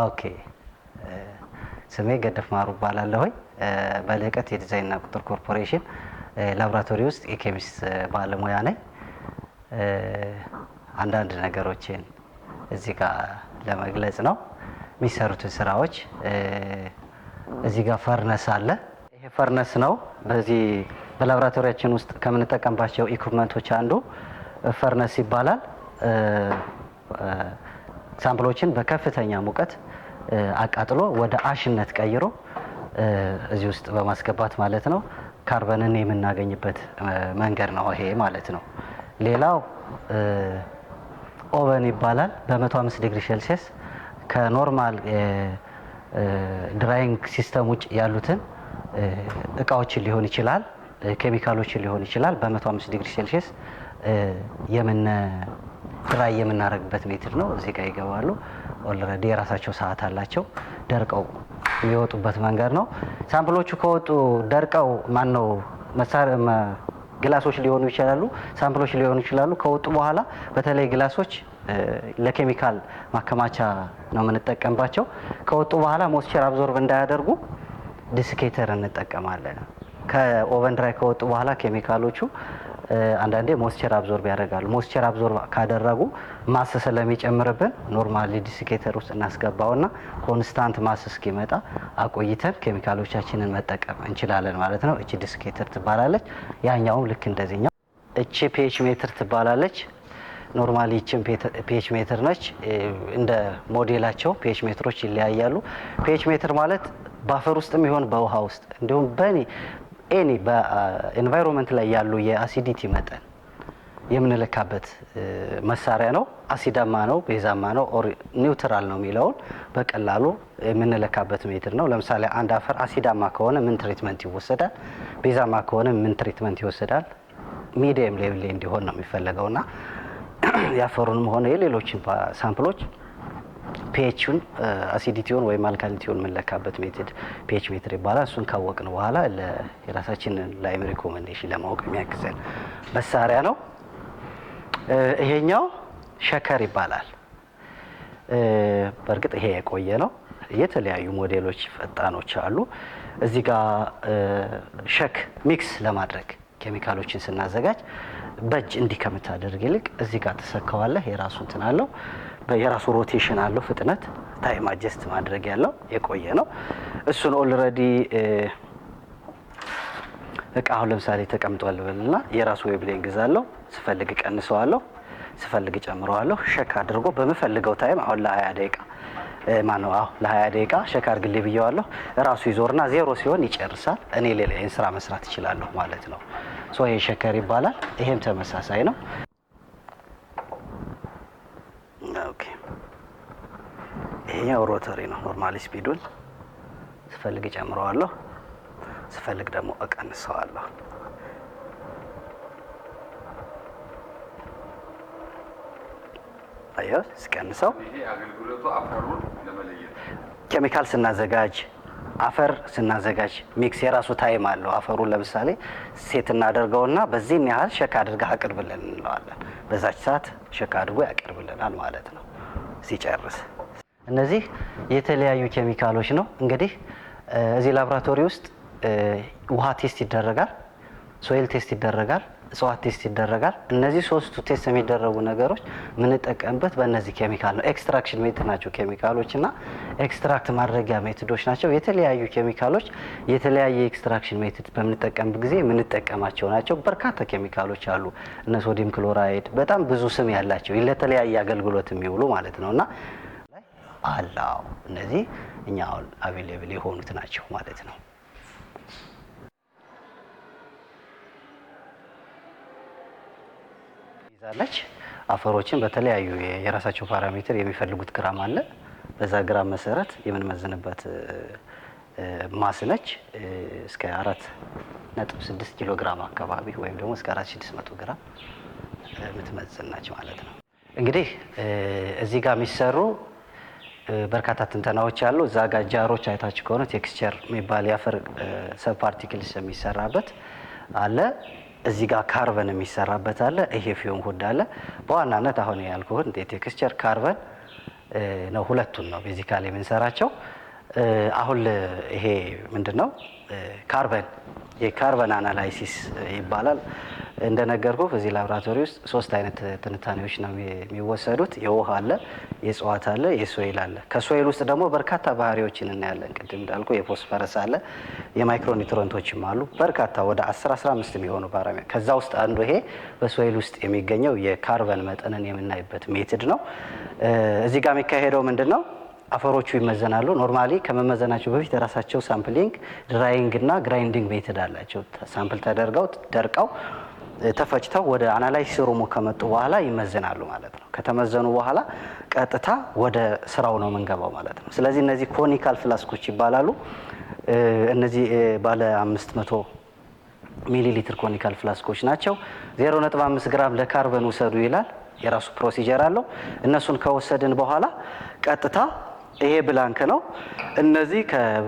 ኦኬ ስሜ ገደፍ ማሩ እባላለሁ። በልህቀት የዲዛይንና ቁጥር ኮርፖሬሽን ላቦራቶሪ ውስጥ የኬሚስት ባለሙያ ነኝ። አንዳንድ ነገሮችን እዚህ ጋር ለመግለጽ ነው። የሚሰሩትን ስራዎች እዚህ ጋር ፈርነስ አለ። ይሄ ፈርነስ ነው። በዚህ በላቦራቶሪያችን ውስጥ ከምንጠቀምባቸው ኢኩፕመንቶች አንዱ ፈርነስ ይባላል። ሳምፕሎችን በከፍተኛ ሙቀት አቃጥሎ ወደ አሽነት ቀይሮ እዚህ ውስጥ በማስገባት ማለት ነው ካርበንን የምናገኝበት መንገድ ነው ይሄ ማለት ነው። ሌላው ኦቨን ይባላል። በ105 ዲግሪ ሴልሲየስ ከኖርማል ድራይንግ ሲስተም ውጭ ያሉትን እቃዎችን ሊሆን ይችላል፣ ኬሚካሎችን ሊሆን ይችላል በ105 ዲግሪ ሴልሲየስ ድራይ የምናደርግበት ሜትድ ነው። እዚህ ጋር ይገባሉ። ኦልሬዲ የራሳቸው ሰዓት አላቸው። ደርቀው የሚወጡበት መንገድ ነው። ሳምፕሎቹ ከወጡ ደርቀው ማነው ግላሶች ሊሆኑ ይችላሉ፣ ሳምፕሎች ሊሆኑ ይችላሉ። ከወጡ በኋላ በተለይ ግላሶች ለኬሚካል ማከማቻ ነው የምንጠቀምባቸው። ከወጡ በኋላ ሞስቸር አብዞርብ እንዳያደርጉ ዲስኬተር እንጠቀማለን። ከኦቨን ድራይ ከወጡ በኋላ ኬሚካሎቹ አንዳንዴ ሞስቸር አብዞርብ ያደርጋሉ። ሞስቸር አብዞርብ ካደረጉ ማስ ስለሚጨምርብን ኖርማሊ ዲስኬተር ውስጥ እናስገባውና ኮንስታንት ማስ እስኪመጣ አቆይተን ኬሚካሎቻችንን መጠቀም እንችላለን ማለት ነው። እቺ ዲስኬተር ትባላለች። ያኛውም ልክ እንደዚህኛው እቺ ፒኤች ሜትር ትባላለች። ኖርማሊ እቺም ፒኤች ሜትር ነች። እንደ ሞዴላቸው ፒኤች ሜትሮች ይለያያሉ። ፒኤች ሜትር ማለት ባፈር ውስጥም ይሆን በውሃ ውስጥ እንዲሁም ኤኒ በኤንቫይሮንመንት ላይ ያሉ የአሲዲቲ መጠን የምንለካበት መሳሪያ ነው። አሲዳማ ነው፣ ቤዛማ ነው፣ ኦር ኒውትራል ነው የሚለውን በቀላሉ የምንለካበት ሜትር ነው። ለምሳሌ አንድ አፈር አሲዳማ ከሆነ ምን ትሪትመንት ይወሰዳል፣ ቤዛማ ከሆነ ምን ትሪትመንት ይወሰዳል፣ ሚዲየም ሌቭል ላይ እንዲሆን ነው የሚፈለገውና ያፈሩንም ሆነ የሌሎችን ሳምፕሎች ፒኤችን አሲዲቲውን ወይም አልካሊቲውን የምንለካበት ሜትድ ፒኤች ሜትር ይባላል። እሱን ካወቅን በኋላ የራሳችንን ላይም ሪኮሜንዴሽን ለማወቅ የሚያግዘን መሳሪያ ነው። ይሄኛው ሸከር ይባላል። በእርግጥ ይሄ የቆየ ነው። የተለያዩ ሞዴሎች ፈጣኖች አሉ። እዚህ ጋር ሸክ ሚክስ ለማድረግ ኬሚካሎችን ስናዘጋጅ በእጅ እንዲህ ከምታደርግ ይልቅ እዚህ ጋር ተሰካዋለህ። የራሱ እንትን አለው፣ የራሱ ሮቴሽን አለው፣ ፍጥነት ታይም አጀስት ማድረግ ያለው የቆየ ነው። እሱን ኦልሬዲ እቃ አሁን ለምሳሌ ተቀምጧል ብልና የራሱ ዌብሌንግ ይዛለው። ስፈልግ ቀንሰዋለሁ፣ ስፈልግ ጨምረዋለሁ። ሸክ አድርጎ በመፈልገው ታይም አሁን ለ20 ደቂቃ ለ20 ደቂቃ ሸክ አድርግልኝ ብየዋለሁ። ራሱ ይዞርና ዜሮ ሲሆን ይጨርሳል። እኔ ሌላ ስራ መስራት እችላለሁ ማለት ነው። ሶይል ሸከር ይባላል። ይሄም ተመሳሳይ ነው። ኦኬ ይሄኛው ሮተሪ ነው። ኖርማሊ ስፒዱን ስፈልግ ጨምረዋለሁ፣ ስፈልግ ደግሞ እቀንሰዋለሁ። አየው ስቀንሰው ይሄ አገልግሎቱ አፈሩን ለመለየት ኬሚካል ስናዘጋጅ አፈር ስናዘጋጅ ሚክስ የራሱ ታይም አለው። አፈሩን ለምሳሌ ሴት እናደርገውና በዚህን ያህል ሸክ አድርገህ አቅርብልን እንለዋለን። በዛች ሰዓት ሸክ አድርጎ ያቀርብልናል ማለት ነው ሲጨርስ። እነዚህ የተለያዩ ኬሚካሎች ነው። እንግዲህ እዚህ ላቦራቶሪ ውስጥ ውሃ ቴስት ይደረጋል፣ ሶይል ቴስት ይደረጋል፣ እጽዋት ቴስት ይደረጋል። እነዚህ ሶስቱ ቴስት የሚደረጉ ነገሮች የምንጠቀምበት በእነዚህ ኬሚካል ነው። ኤክስትራክሽን ሜትድ ናቸው ኬሚካሎች እና ኤክስትራክት ማድረጊያ ሜትዶች ናቸው። የተለያዩ ኬሚካሎች የተለያየ ኤክስትራክሽን ሜትድ በምንጠቀምበት ጊዜ የምንጠቀማቸው ናቸው። በርካታ ኬሚካሎች አሉ። እነ ሶዲየም ክሎራይድ በጣም ብዙ ስም ያላቸው ለተለያየ አገልግሎት የሚውሉ ማለት ነው እና አላው እነዚህ እኛ አሁን አቬሌብል የሆኑት ናቸው ማለት ነው። ይዛለች አፈሮችን በተለያዩ የራሳቸው ፓራሜትር የሚፈልጉት ግራም አለ። በዛ ግራም መሰረት የምንመዝንበት ማስ ነች። እስከ 4.6 ኪሎ ግራም አካባቢ ወይም ደግሞ እስከ 4600 ግራም የምትመዝን ነች ማለት ነው። እንግዲህ እዚህ ጋር የሚሰሩ በርካታ ትንተናዎች አሉ። እዛ ጋር ጃሮች አይታችሁ ከሆነ ቴክስቸር የሚባል የአፈር ሰብ ፓርቲክልስ የሚሰራበት አለ። እዚህ ጋር ካርበን የሚሰራበት አለ። ይሄ ፊውም ሁድ አለ። በዋናነት አሁን ያልኩህን ቴክስቸር ካርበን ነው። ሁለቱን ነው ቤዚካሊ የምንሰራቸው። አሁን ይሄ ምንድነው ካርበን የካርበን አናላይሲስ ይባላል። እንደነገርኩ እዚህ ላቦራቶሪ ውስጥ 3 አይነት ትንታኔዎች ነው የሚወሰዱት። የውሃ አለ፣ የእጽዋት አለ፣ የሶይል አለ። ከሶይል ውስጥ ደግሞ በርካታ ባህሪዎችን እናያለን። ቅድም እንዳልኩ የፎስፈረስ አለ፣ የማይክሮኒውትረንቶችም አሉ። በርካታ ወደ 10-15 የሚሆኑ ፓራሜትር። ከዛ ውስጥ አንዱ ይሄ በሶይል ውስጥ የሚገኘው የካርበን መጠንን የምናይበት ሜትድ ነው። እዚህ ጋር የሚካሄደው ምንድነው? አፈሮቹ ይመዘናሉ። ኖርማሊ ከመመዘናቸው በፊት የራሳቸው ሳምፕሊንግ፣ ድራይንግ እና ግራይንዲንግ ሜትድ አላቸው። ሳምፕል ተደርገው ደርቀው ተፈጭተው ወደ አናላይሲስ ሩሙ ከመጡ በኋላ ይመዘናሉ ማለት ነው። ከተመዘኑ በኋላ ቀጥታ ወደ ስራው ነው የምንገባው ማለት ነው። ስለዚህ እነዚህ ኮኒካል ፍላስኮች ይባላሉ። እነዚህ ባለ 500 ሚሊ ሊትር ኮኒካል ፍላስኮች ናቸው። 0.5 ግራም ለካርበን ውሰዱ ይላል። የራሱ ፕሮሲጀር አለው። እነሱን ከወሰድን በኋላ ቀጥታ ይሄ ብላንክ ነው። እነዚህ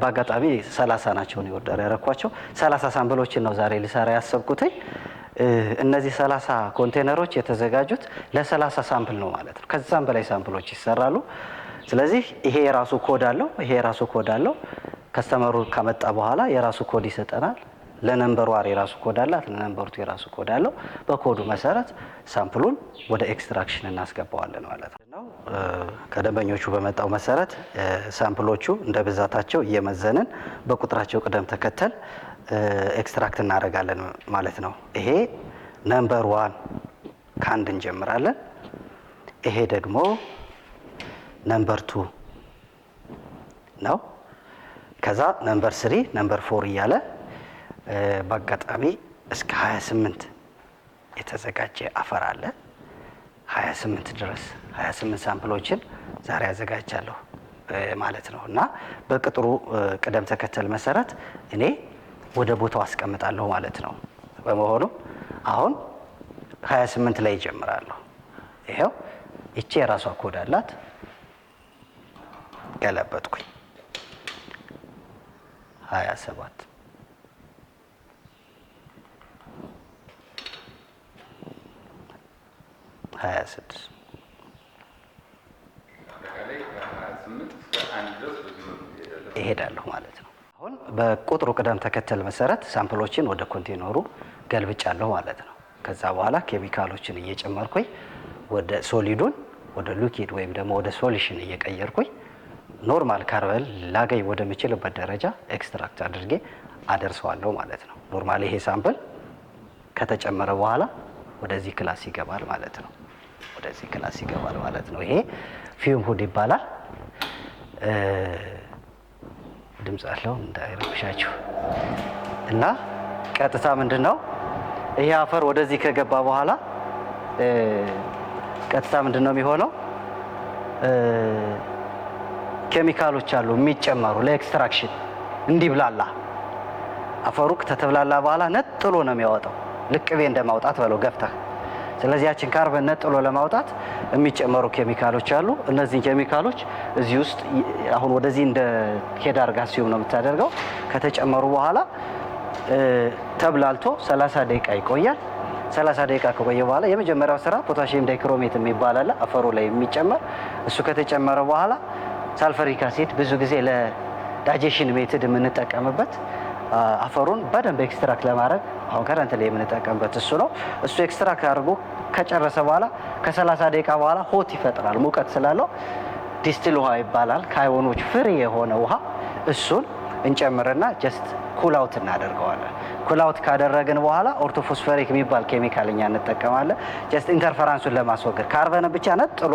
በአጋጣሚ 30 ናቸው ነው ኦርደር ያረኳቸው። 30 ሳምፕሎችን ነው ዛሬ ልሰራ ያሰብኩት። እነዚህ 30 ኮንቴነሮች የተዘጋጁት ለ30 ሳምፕል ነው ማለት ነው። ከዛም በላይ ሳምፕሎች ይሰራሉ። ስለዚህ ይሄ የራሱ ኮድ አለው። ይሄ የራሱ ኮድ አለው። ከስተመሩ ከመጣ በኋላ የራሱ ኮድ ይሰጠናል። ለነምበር ዋር የራሱ ኮድ አላት፣ ለነምበር ቱ የራሱ ኮድ አለው። በኮዱ መሰረት ሳምፕሉን ወደ ኤክስትራክሽን እናስገባዋለን ማለት ነው። ከደንበኞቹ በመጣው መሰረት ሳምፕሎቹ እንደ ብዛታቸው እየመዘንን በቁጥራቸው ቅደም ተከተል ኤክስትራክት እናደርጋለን ማለት ነው። ይሄ ነምበር ዋን ከአንድ እንጀምራለን። ይሄ ደግሞ ነምበር ቱ ነው። ከዛ ነምበር 3 ነምበር 4 እያለ በአጋጣሚ እስከ 28 የተዘጋጀ አፈር አለ። 28 ድረስ 28 ሳምፕሎችን ዛሬ አዘጋጃለሁ ማለት ነው እና በቅጥሩ ቅደም ተከተል መሰረት እኔ ወደ ቦታው አስቀምጣለሁ ማለት ነው። በመሆኑ አሁን 28 ላይ ይጀምራለሁ። ይሄው እቺ የራሷ ኮድ አላት። ገለበጥኩኝ 27 26 ይሄዳለሁ ማለት ነው። አሁን በቁጥሩ ቅደም ተከተል መሰረት ሳምፕሎችን ወደ ኮንቴነሩ ገልብጫለሁ ማለት ነው። ከዛ በኋላ ኬሚካሎችን እየጨመርኩኝ ወደ ሶሊዱን ወደ ሊኩዊድ ወይም ደግሞ ወደ ሶሉሽን እየቀየርኩኝ ኖርማል ካርበን ላገኝ ወደምችልበት ደረጃ ኤክስትራክት አድርጌ አደርሰዋለሁ ማለት ነው። ኖርማሊ ይሄ ሳምፕል ከተጨመረ በኋላ ወደዚህ ክላስ ይገባል ማለት ነው። ወደዚህ ክላስ ይገባል ማለት ነው። ይሄ ፊውም ሁድ ይባላል። ድምጽ አለው እንዳይረብሻችሁ እና ቀጥታ ምንድነው ይሄ አፈር ወደዚህ ከገባ በኋላ ቀጥታ ምንድን ነው የሚሆነው? ኬሚካሎች አሉ የሚጨመሩ ለኤክስትራክሽን እንዲብላላ። አፈሩ ከተብላላ በኋላ ነጥሎ ነው የሚያወጣው፣ ልቅቤ እንደማውጣት በለው ገፍተህ። ስለዚህ ያችን ካርበን ነጥሎ ለማውጣት የሚጨመሩ ኬሚካሎች አሉ። እነዚህ ኬሚካሎች እዚህ ውስጥ አሁን ወደዚህ እንደ ኬዳር ጋር ሲሆን ነው የምታደርገው። ከተጨመሩ በኋላ ተብላልቶ 30 ደቂቃ ይቆያል። 30 ደቂቃ ከቆየ በኋላ የመጀመሪያው ስራ ፖታሺየም ዳይክሮሜት የሚባል አለ አፈሩ ላይ የሚጨመር። እሱ ከተጨመረ በኋላ ሳልፈሪክ አሲድ ብዙ ጊዜ ለዳይጀሽን ሜትድ የምንጠቀምበት አፈሩን በደንብ ኤክስትራክት ለማድረግ አሁን ከረንት ላይ የምንጠቀምበት እሱ ነው። እሱ ኤክስትራክት አድርጎ ከጨረሰ በኋላ ከ30 ደቂቃ በኋላ ሆት ይፈጥራል። ሙቀት ስላለው ዲስትል ውሃ ይባላል። ከአይወኖች ፍሪ የሆነ ውሃ እሱን እንጨምርና ጀስት ኩላውት እናደርገዋለን። ኩላውት ካደረግን በኋላ ኦርቶፎስፈሪክ የሚባል ኬሚካል እኛ እንጠቀማለን። ጀስት ኢንተርፈራንሱን ለማስወገድ ካርበን ብቻ ነጥሎ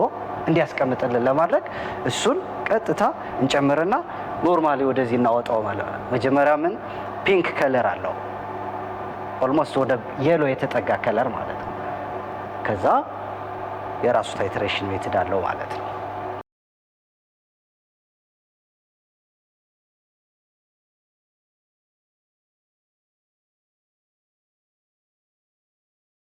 እንዲያስቀምጥልን ለማድረግ እሱን ቀጥታ እንጨምርና ኖርማሊ ወደዚህ እናወጣው ማለት ነው። መጀመሪያ ምን ፒንክ ከለር አለው፣ ኦልሞስት ወደ የሎ የተጠጋ ከለር ማለት ነው። ከዛ የራሱ ታይትሬሽን ሜትድ አለው ማለት ነው።